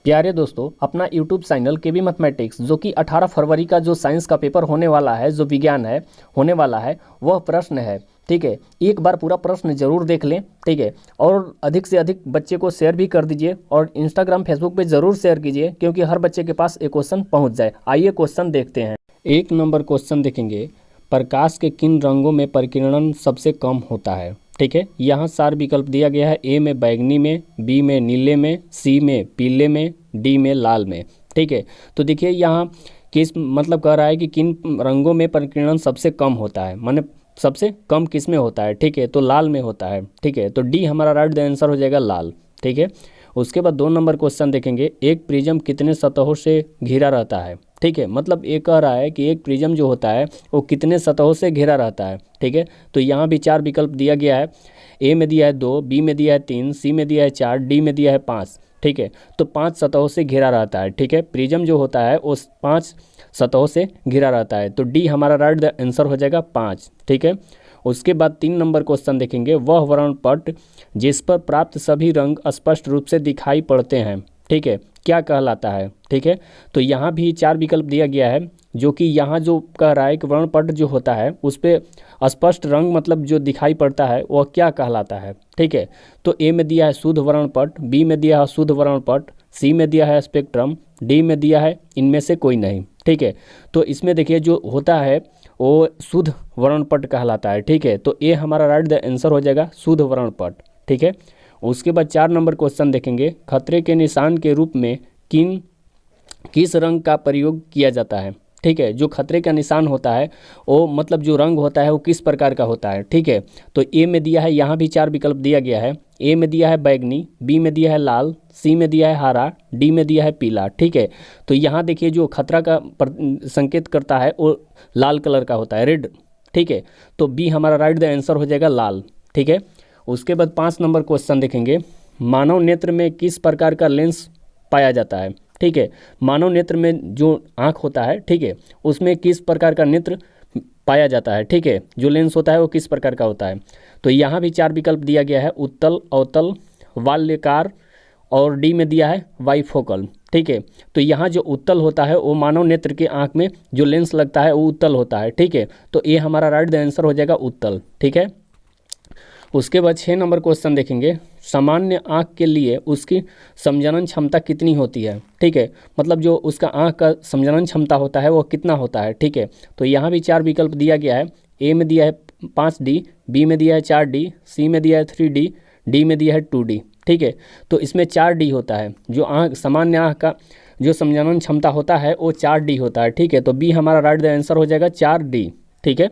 प्यारे दोस्तों, अपना यूट्यूब चैनल के बी मैथमेटिक्स जो कि 18 फरवरी का जो साइंस का पेपर होने वाला है, जो विज्ञान है होने वाला है, वह प्रश्न है। ठीक है, एक बार पूरा प्रश्न जरूर देख लें। ठीक है, और अधिक से अधिक बच्चे को शेयर भी कर दीजिए और इंस्टाग्राम फेसबुक पे ज़रूर शेयर कीजिए, क्योंकि हर बच्चे के पास एक क्वेश्चन पहुंच जाए। आइए क्वेश्चन देखते हैं। 1 नंबर क्वेश्चन देखेंगे, प्रकाश के किन रंगों में परिकिरण सबसे कम होता है। ठीक है, यहाँ 4 विकल्प दिया गया है। ए में बैगनी में, बी में नीले में, सी में पीले में, डी में लाल में। ठीक है, तो देखिए यहाँ किस मतलब कह रहा है कि किन रंगों में परिकिरण सबसे कम होता है, माने सबसे कम किस में होता है। ठीक है, तो लाल में होता है। ठीक है, तो डी हमारा राइट आंसर हो जाएगा लाल। ठीक है, उसके बाद 2 नंबर क्वेश्चन देखेंगे, एक प्रिज्म कितने सतहों से घिरा रहता है। ठीक है, मतलब ये कह रहा है कि एक प्रिज्म जो होता है वो कितने सतहों से घिरा रहता है। ठीक है, तो यहाँ भी 4 विकल्प दिया गया है। ए में दिया है 2, बी में दिया है 3, सी में दिया है 4, डी में दिया है 5। ठीक है, तो 5 सतहों से घिरा रहता है। ठीक है, प्रिज्म जो होता है उस 5 सतहों से घिरा रहता है, तो डी हमारा राइट आंसर हो जाएगा 5। ठीक है, उसके बाद 3 नंबर क्वेश्चन देखेंगे, वह वर्णपट जिस पर प्राप्त सभी रंग स्पष्ट रूप से दिखाई पड़ते हैं, ठीक है, क्या कहलाता है। ठीक है, तो यहाँ भी 4 विकल्प दिया गया है, जो कि यहाँ जो कह रहा है कि वर्णपट जो होता है उस पर स्पष्ट रंग मतलब जो दिखाई पड़ता है वह क्या कहलाता है। ठीक है, तो ए में दिया है शुद्ध वर्णपट, बी में दिया है शुद्ध वर्णपट, सी में दिया है स्पेक्ट्रम, डी में दिया है इनमें से कोई नहीं। ठीक है, तो इसमें देखिए जो होता है वो शुद्ध वर्णपट कहलाता है। ठीक है, तो ए हमारा राइट आंसर हो जाएगा शुद्ध वर्णपट। ठीक है, उसके बाद 4 नंबर क्वेश्चन देखेंगे, खतरे के निशान के रूप में किस रंग का प्रयोग किया जाता है। ठीक है, जो खतरे का निशान होता है वो मतलब जो रंग होता है वो किस प्रकार का होता है। ठीक है, तो ए में दिया है, यहाँ भी 4 विकल्प दिया गया है। ए में दिया है बैगनी, बी में दिया है लाल, सी में दिया है हरा, डी में दिया है पीला। ठीक है, तो यहाँ देखिए जो खतरा का संकेत करता है वो लाल कलर का होता है, रेड। ठीक है, तो बी हमारा राइट आंसर हो जाएगा लाल। ठीक है, उसके बाद 5 नंबर क्वेश्चन देखेंगे, मानव नेत्र में किस प्रकार का लेंस पाया जाता है। ठीक है, मानव नेत्र में जो आँख होता है, ठीक है, उसमें किस प्रकार का नेत्र पाया जाता है। ठीक है, जो लेंस होता है वो किस प्रकार का होता है। तो यहाँ भी 4 विकल्प दिया गया है, उत्तल, अवतल, वाल्यकार और डी में दिया है बाइफोकल। ठीक है, तो यहाँ जो उत्तल होता है वो मानव नेत्र के आँख में जो लेंस लगता है वो उत्तल होता है। ठीक है, तो ये हमारा राइट आंसर हो जाएगा उत्तल। ठीक है, उसके बाद 6 नंबर क्वेश्चन देखेंगे, सामान्य आँख के लिए उसकी समझनन क्षमता कितनी होती है। ठीक है, मतलब जो उसका आँख का समझनन क्षमता होता है वो कितना होता है। ठीक है, तो यहाँ भी 4 विकल्प दिया गया है। ए में दिया है 5D, बी में दिया है 4D, सी में दिया है 3D, डी में दिया है 2D। ठीक है, तो इसमें 4D होता है, जो आँख सामान्य आँख का जो समझनन क्षमता होता है वो 4D होता है। ठीक है, तो बी हमारा राइट आंसर हो जाएगा 4D। ठीक है,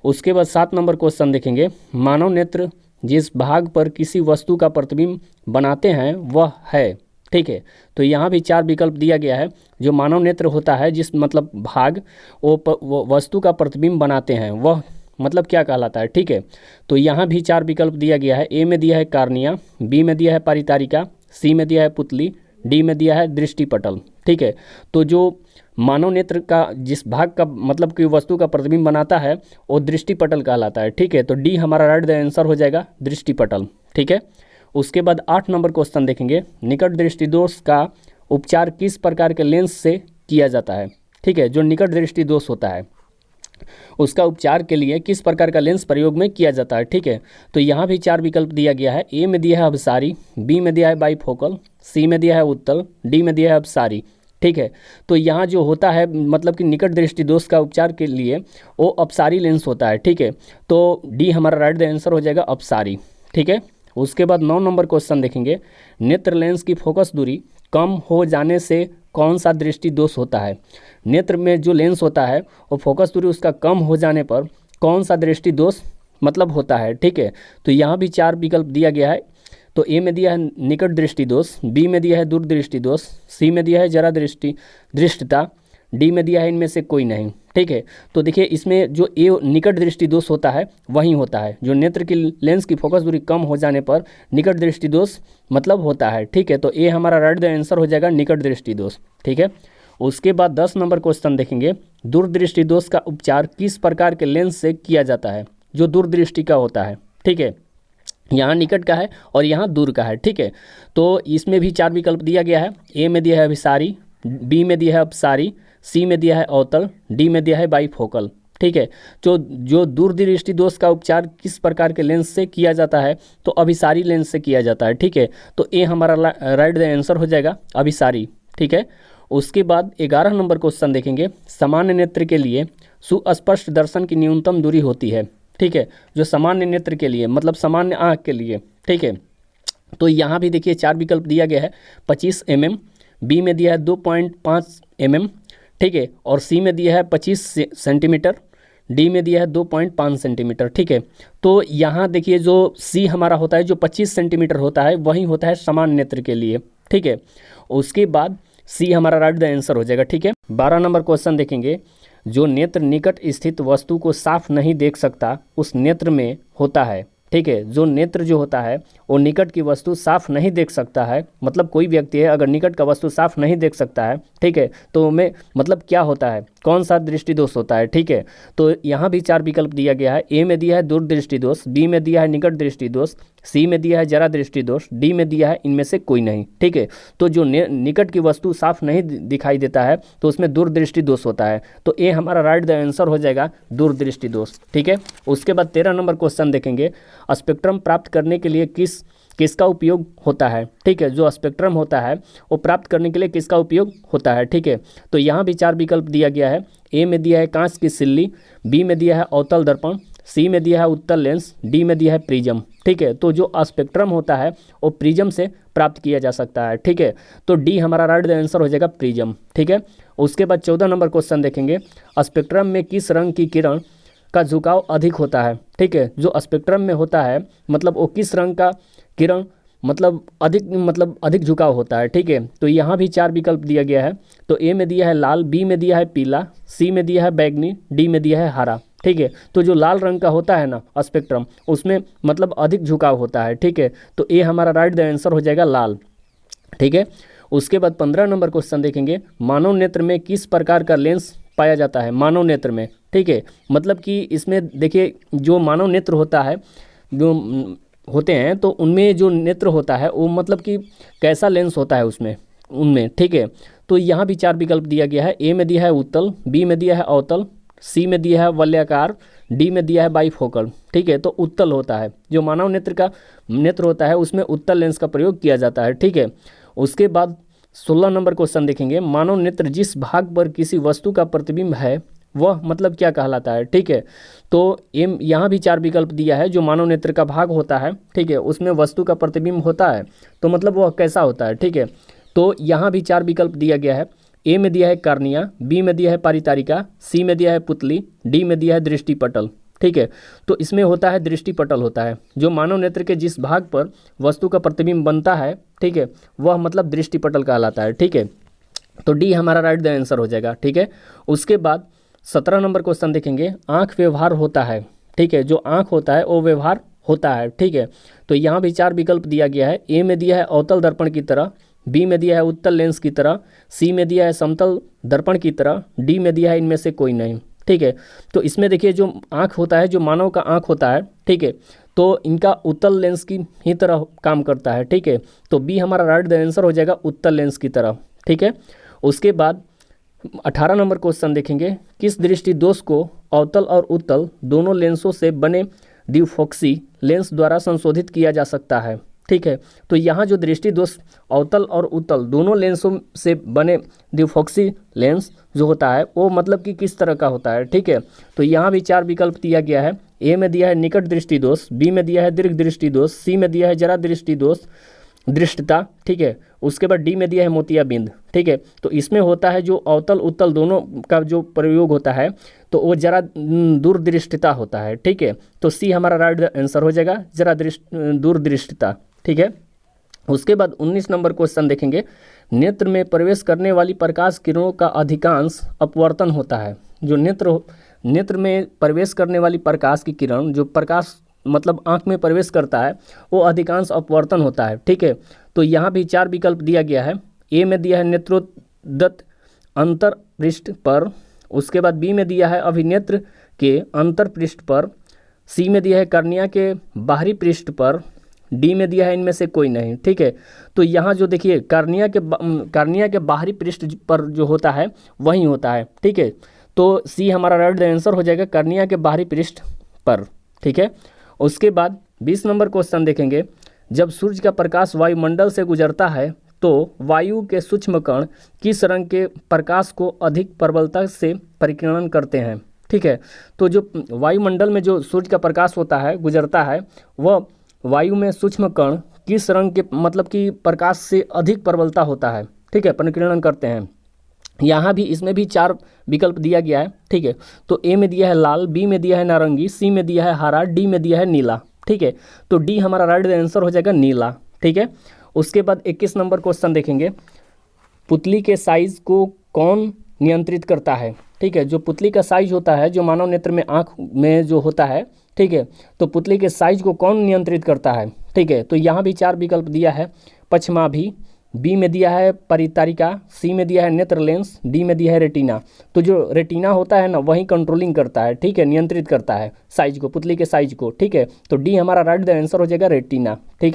उसके बाद 7 नंबर क्वेश्चन देखेंगे, मानव नेत्र जिस भाग पर किसी वस्तु का प्रतिबिंब बनाते हैं वह है। ठीक है, तो यहाँ भी 4 विकल्प दिया गया है, जो मानव नेत्र होता है जिस मतलब भाग वो वस्तु का प्रतिबिंब बनाते हैं वह मतलब क्या कहलाता है। ठीक है, तो यहाँ भी 4 विकल्प दिया गया है। ए में दिया है कार्निया, बी में दिया है परितारिका, सी में दिया है पुतली, डी में दिया है दृष्टिपटल। ठीक है, तो जो मानव नेत्र का जिस भाग का मतलब कि वस्तु का प्रतिबिंब बनाता है वो दृष्टिपटल कहलाता है। ठीक है, तो डी हमारा राइट आंसर हो जाएगा दृष्टिपटल। ठीक है, उसके बाद 8 नंबर क्वेश्चन देखेंगे, निकट दृष्टि दोष का उपचार किस प्रकार के लेंस से किया जाता है। ठीक है, जो निकट दृष्टि दोष होता है उसका उपचार के लिए किस प्रकार का लेंस प्रयोग में किया जाता है। ठीक है, तो यहाँ भी 4 विकल्प दिया गया है। ए में दिया है अपसारी, बी में दिया है बाइफोकल, सी में दिया है उत्तल, डी में दिया है अपसारी। ठीक है, तो यहाँ जो होता है मतलब कि निकट दृष्टि दोष का उपचार के लिए वो अपसारी लेंस होता है। ठीक है, तो डी हमारा राइट आंसर हो जाएगा अपसारी। ठीक है, उसके बाद 9 नंबर क्वेश्चन देखेंगे, नेत्र लेंस की फोकस दूरी कम हो जाने से कौन सा दृष्टि दोष होता है। नेत्र में जो लेंस होता है वो फोकस दूरी उसका कम हो जाने पर कौन सा दृष्टि दोष मतलब होता है। ठीक है, तो यहाँ भी 4 विकल्प दिया गया है। तो ए में दिया है निकट दृष्टि दोष, बी में दिया है दूरदृष्टि दोष, सी में दिया है जरा दृष्टिता, डी में दिया है इनमें से कोई नहीं। ठीक है, तो देखिए इसमें जो ए निकट दृष्टि दोष होता है वही होता है, जो नेत्र की लेंस की फोकस दूरी कम हो जाने पर निकट दृष्टि दोष मतलब होता है। ठीक है, तो ए हमारा राइट आंसर हो जाएगा निकट दृष्टि दोष। ठीक है, उसके बाद 10 नंबर क्वेश्चन देखेंगे, दूरदृष्टि दोष का उपचार किस प्रकार के लेंस से किया जाता है, जो दूरदृष्टि का होता है। ठीक है, यहाँ निकट का है और यहाँ दूर का है, ठीक है। तो इसमें भी 4 विकल्प दिया गया है। ए में दिया है अभिसारी, बी में दिया है अपसारी, सी में दिया है अवतल, डी में दिया है बाइफोकल, ठीक है। तो जो दूरदृष्टि दोष का उपचार किस प्रकार के लेंस से किया जाता है, तो अभिसारी लेंस से किया जाता है, ठीक है। तो ए हमारा राइट द आंसर हो जाएगा अभिसारी, ठीक है। उसके बाद 11 नंबर क्वेश्चन देखेंगे। सामान्य नेत्र के लिए सुस्पष्ट दर्शन की न्यूनतम दूरी होती है, ठीक है। जो सामान्य नेत्र के लिए मतलब सामान्य आँख के लिए, ठीक है। तो यहाँ भी देखिए 4 विकल्प दिया गया है। 25 mm, बी में दिया है 2.5 mm, ठीक है। और सी में दिया है 25 सेंटीमीटर, डी में दिया है 2.5 सेंटीमीटर, ठीक है। तो यहाँ देखिए जो सी हमारा होता है जो 25 सेंटीमीटर होता है वही होता है सामान्य नेत्र के लिए, ठीक है। उसके बाद सी हमारा राइट द आंसर हो जाएगा, ठीक है। 12 नंबर क्वेश्चन देखेंगे। जो नेत्र निकट स्थित वस्तु को साफ नहीं देख सकता उस नेत्र में होता है, ठीक है। जो नेत्र जो होता है वो निकट की वस्तु साफ नहीं देख सकता है, मतलब कोई व्यक्ति है अगर निकट का वस्तु साफ नहीं देख सकता है, ठीक है, तो में मतलब क्या होता है, कौन सा दृष्टि दोष होता है, ठीक है। तो यहाँ भी 4 विकल्प दिया गया है। ए में दिया है दूरदृष्टि दोष, बी में दिया है निकट दृष्टि दोष, सी में दिया है जरा दृष्टि दोष, डी में दिया है इनमें से कोई नहीं, ठीक है। तो जो निकट की वस्तु साफ नहीं दिखाई देता है तो उसमें दूरदृष्टि दोष होता है। तो ए हमारा राइट द आंसर हो जाएगा दूरदृष्टि दोष, ठीक है। उसके बाद 13 नंबर क्वेश्चन देखेंगे। स्पेक्ट्रम प्राप्त करने के लिए किसका उपयोग होता है, ठीक है। जो स्पेक्ट्रम होता है वो प्राप्त करने के लिए किसका उपयोग होता है, ठीक है। तो यहाँ भी 4 विकल्प दिया गया है। ए में दिया है कांच की सिल्ली, बी में दिया है अवतल दर्पण, सी में दिया है उत्तल लेंस, डी में दिया है प्रिज्म, ठीक है। तो जो स्पेक्ट्रम होता है वो प्रिज्म से प्राप्त किया जा सकता है, ठीक है। तो डी हमारा राइट द आंसर हो जाएगा प्रिज्म, ठीक है। उसके बाद 14 नंबर क्वेश्चन देखेंगे। स्पेक्ट्रम में किस रंग की किरण का झुकाव अधिक होता है, ठीक है। जो स्पेक्ट्रम में होता है मतलब वो किस रंग का किरण मतलब अधिक झुकाव होता है, ठीक है। तो यहाँ भी 4 विकल्प दिया गया है। तो ए में दिया है लाल, बी में दिया है पीला, सी में दिया है बैगनी, डी में दिया है हरा, ठीक है। तो जो लाल रंग का होता है ना स्पेक्ट्रम उसमें मतलब अधिक झुकाव होता है, ठीक है। तो ए हमारा राइट द आंसर हो जाएगा लाल, ठीक है। उसके बाद 15 नंबर क्वेश्चन देखेंगे। मानव नेत्र में किस प्रकार का लेंस पाया जाता है, मानव नेत्र में, ठीक है। मतलब कि इसमें देखिए जो मानव नेत्र होता है जो होते हैं तो उनमें जो नेत्र होता है वो मतलब कि कैसा लेंस होता है उसमें उनमें, ठीक है। तो यहाँ भी 4 विकल्प दिया गया है। ए में दिया है उत्तल, बी में दिया है अवतल, सी में दिया है वलयाकार, डी में दिया है बाइफोकल, ठीक है। तो उत्तल होता है जो मानव नेत्र होता है उसमें उत्तल लेंस का प्रयोग किया जाता है, ठीक है। उसके बाद 16 नंबर क्वेश्चन देखेंगे। मानव नेत्र जिस भाग पर किसी वस्तु का प्रतिबिंब है वह मतलब क्या कहलाता है, ठीक है। तो यहाँ भी 4 विकल्प दिया है। जो मानव नेत्र का भाग होता है, ठीक है, उसमें वस्तु का प्रतिबिंब होता है तो मतलब वह कैसा होता है, ठीक है। तो यहाँ भी 4 विकल्प दिया गया है। ए में दिया है कार्निया, बी में दिया है पारितारिका, सी में दिया है पुतली, डी में दिया है दृष्टिपटल, ठीक है। तो इसमें होता है दृष्टिपटल होता है। जो मानव नेत्र के जिस भाग पर वस्तु का प्रतिबिंब बनता है, ठीक है, वह मतलब दृष्टिपटल कहलाता है, ठीक है। तो डी हमारा राइट द आंसर हो जाएगा, ठीक है। उसके बाद 17 नंबर क्वेश्चन देखेंगे। आँख व्यवहार होता है, ठीक है। जो आँख होता है वो व्यवहार होता है, ठीक है। तो यहाँ भी 4 विकल्प दिया गया है। ए में दिया है अवतल दर्पण की तरह, बी में दिया है उत्तल लेंस की तरह, सी में दिया है समतल दर्पण की तरह, डी में दिया है इनमें से कोई नहीं, ठीक है। तो इसमें देखिए जो आँख होता है जो मानव का आँख होता है, ठीक है, तो इनका उत्तल लेंस की ही तरह काम करता है, ठीक है। तो बी हमारा राइट द आंसर हो जाएगा उत्तल लेंस की तरह, ठीक है। उसके बाद 18 नंबर क्वेश्चन देखेंगे। किस दृष्टि दोष को अवतल और उत्तल दोनों लेंसों से बने द्विफोक्सी लेंस द्वारा संशोधित किया जा सकता है, ठीक है। तो यहाँ जो दृष्टि दोष अवतल और उत्तल दोनों लेंसों से बने द्विफोक्सी लेंस जो होता है वो मतलब कि किस तरह का होता है, ठीक है। तो यहाँ भी 4 विकल्प दिया गया है। ए में दिया है निकट दृष्टि दोष, बी में दिया है दीर्घ दृष्टि दोष, सी में दिया है जरा दृष्टि दोष दृष्टता, ठीक है। उसके बाद डी में दिया है मोतियाबिंद, ठीक है। तो इसमें होता है जो अवतल उत्तल दोनों का जो प्रयोग होता है तो वो जरा दूरदृष्टिता होता है, ठीक है। तो सी हमारा राइट आंसर हो जाएगा जरा दूरदृष्टिता, ठीक है। उसके बाद 19 नंबर क्वेश्चन देखेंगे। नेत्र में प्रवेश करने वाली प्रकाश किरणों का अधिकांश अपवर्तन होता है। जो नेत्र में प्रवेश करने वाली प्रकाश की किरण जो प्रकाश मतलब आँख में प्रवेश करता है वो अधिकांश अपवर्तन होता है, ठीक है। तो यहाँ भी 4 विकल्प दिया गया है। ए में दिया है नेत्रोदत्त अंतर पृष्ठ पर, उसके बाद बी में दिया है अभिनेत्र के अंतर पृष्ठ पर, सी में दिया है कर्निया के बाहरी पृष्ठ पर, डी में दिया है इनमें से कोई नहीं, ठीक है। तो यहाँ जो देखिए कार्निया के बाहरी पृष्ठ पर जो होता है वही होता है, ठीक है। तो सी हमारा राइट आंसर हो जाएगा, कार्निया के बाहरी पृष्ठ पर, ठीक है। उसके बाद 20 नंबर क्वेश्चन देखेंगे। जब सूर्य का प्रकाश वायुमंडल से गुजरता है तो वायु के सूक्ष्म कण किस रंग के प्रकाश को अधिक प्रबलता से परिकीर्णन करते हैं, ठीक है। तो जो वायुमंडल में जो सूर्य का प्रकाश होता है, गुजरता है, वह वायु में सूक्ष्म कण किस रंग के मतलब कि प्रकाश से अधिक प्रबलता होता है, ठीक है, परिकीर्णन करते हैं। यहाँ भी इसमें भी 4 विकल्प दिया गया है, ठीक है। तो ए में दिया है लाल, बी में दिया है नारंगी, सी में दिया है हरा, डी में दिया है नीला, ठीक है। तो डी हमारा राइट आंसर हो जाएगा नीला, ठीक है। उसके बाद 21 नंबर क्वेश्चन देखेंगे। पुतली के साइज को कौन नियंत्रित करता है, ठीक है। जो पुतली का साइज होता है, जो मानव नेत्र में आँख में जो होता है, ठीक है, तो पुतली के साइज को कौन नियंत्रित करता है, ठीक है। तो यहाँ भी 4 विकल्प दिया है, पक्षमाभि, बी में दिया है परितारिका, सी में दिया है नेत्र लेंस, डी में दिया है रेटिना। तो जो रेटिना होता है ना, वही कंट्रोलिंग करता है, ठीक है, नियंत्रित करता है साइज को, पुतली के साइज को, ठीक है। तो डी हमारा राइट आंसर हो जाएगा रेटिना, ठीक है।